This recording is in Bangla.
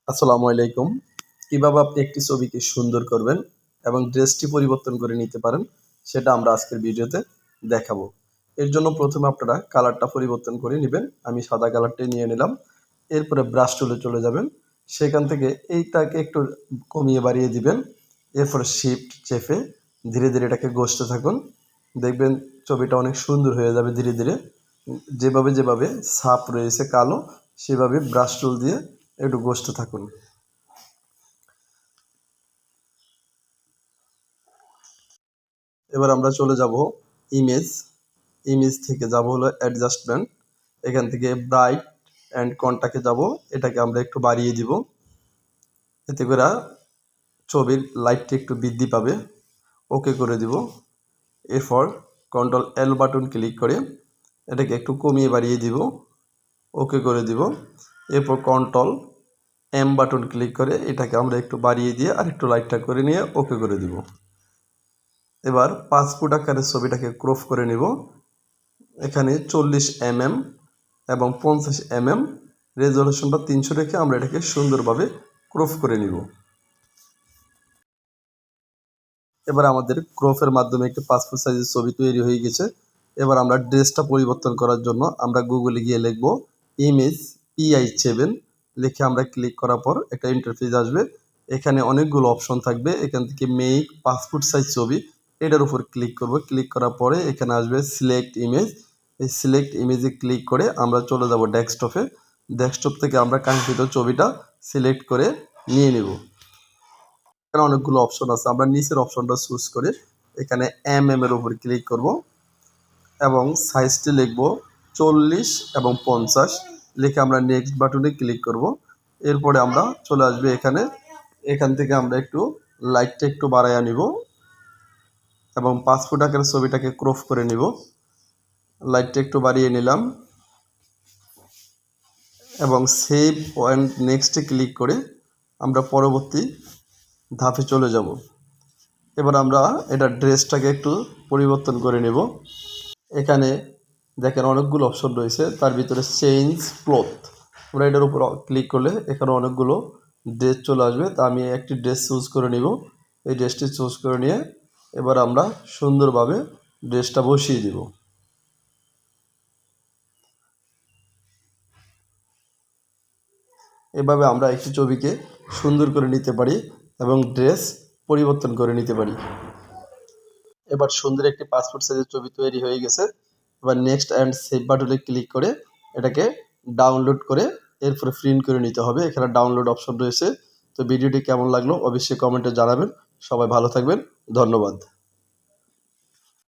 আসসালামু আলাইকুম। কিভাবে আপনি একটি ছবিকে সুন্দর করবেন এবং ড্রেসটি পরিবর্তন করে নিতে পারেন সেটা আমরা আজকের ভিডিওতে দেখাবো। এর জন্য প্রথমে আপনারা কালারটা পরিবর্তন করে নেবেন। আমি সাদা কালারটাই নিয়ে নিলাম। এরপরে ব্রাশ টুলে চলে যাবেন। সেখান থেকে এইটাকে একটু কমিয়ে বাড়িয়ে দিবেন। এরপরে শিফট চেপে ধীরে ধীরে এটাকে ঘষতে থাকুন। দেখবেন ছবিটা অনেক সুন্দর হয়ে যাবে ধীরে ধীরে। যেভাবে যেভাবে ছাপ রয়েছে কালো সেভাবে ব্রাশ টুল দিয়ে একটু ঘষতে থাকুন। এবার আমরা চলে যাব ইমেজ। ইমেজ থেকে যাব হলো অ্যাডজাস্টমেন্ট। এখান থেকে ব্রাইট অ্যান্ড কন্ট্রাস্টে যাব। এটাকে আমরা একটু বাড়িয়ে দিব। এতে করে ছবির লাইটটা একটু বৃদ্ধি পাবে। ওকে করে দিব। এরপর কন্ট্রোল এল বাটন ক্লিক করে এটাকে একটু কমিয়ে বাড়িয়ে দিব। ওকে করে দিব। এরপর কন্ট্রোল এম বাটন ক্লিক করে এটাকে আমরা একটু বাড়িয়ে দিয়ে আর একটু লাইটটা করে নিয়ে ওকে করে দিব। এবার পাসপোর্ট আকারের ছবিটাকে ক্রপ করে নিব। এখানে 40 mm এবং 50 mm রেজলিউশনটা 300 রেখে আমরা এটাকে সুন্দরভাবে ক্রপ করে নিব। এবার আমাদের ক্রপের মাধ্যমে একটি পাসপোর্ট সাইজের ছবি তৈরি হয়ে গেছে। এবার আমরা ড্রেসটা পরিবর্তন করার জন্য আমরা গুগলে গিয়ে লিখব ইমেজ PI7 লিখে আমরা ক্লিক করার পর একটা ইন্টারফেস আসবে। এখানে অনেকগুলো অপশন থাকবে। এখান থেকে মেক পাসপোর্ট সাইজ ছবি এটার উপর ক্লিক করব। ক্লিক করার পরে এখানে আসবে সিলেক্ট ইমেজ। এই সিলেক্ট ইমেজে ক্লিক করে আমরা চলে যাব ডেস্কটপে। ডেস্কটপ থেকে আমরা কাঙ্ক্ষিত ছবিটা সিলেক্ট করে নিয়ে নেব। এখানে অনেকগুলো অপশন আছে। আমরা নিচের অপশনটা চুজ করে এখানে এর উপর ক্লিক করব এবং সাইজটি লিখব 40 এবং 50 লিখে আমরা নেক্সট বাটনে ক্লিক করব। এরপরে আমরা চলে আসবে এখান থেকে আমরা একটু লাইটটা একটু বাড়াইয়া নিব এবং পাসপোর্ট আকারের ছবিটাকে ক্রপ করে নিব। লাইটটা একটু বাড়িয়ে নিলাম এবং সেভ অ্যান্ড নেক্সটে ক্লিক করে আমরা পরবর্তী ধাপে চলে যাব। এবার আমরা এটা ড্রেসটাকে একটু পরিবর্তন করে নেব। এখানে দেখেন অনেকগুলো অপশন রয়েছে। তার ভিতরে চেঞ্জ ক্লথ আমরা এটার উপর ক্লিক করলে এখানে অনেকগুলো ড্রেস চলে আসবে। তা আমি একটি ড্রেস চুজ করে নিব। এই ড্রেসটি চুজ করে নিয়ে এবার আমরা সুন্দরভাবে ড্রেসটা বসিয়ে দিব। এভাবে আমরা একটি ছবিকে সুন্দর করে নিতে পারি এবং ড্রেস পরিবর্তন করে নিতে পারি। এবার সুন্দর একটি পাসপোর্ট সাইজের ছবি তৈরি হয়ে গেছে। এবার নেক্সট অ্যান্ড সেভ বাটনে ক্লিক করে এটাকে ডাউনলোড করে এরপরে প্রিন্ট করে নিতে হবে। এখানে ডাউনলোড অপশন রয়েছে। তো ভিডিওটি কেমন লাগলো অবশ্যই কমেন্টে জানাবেন। সবাই ভালো থাকবেন। ধন্যবাদ।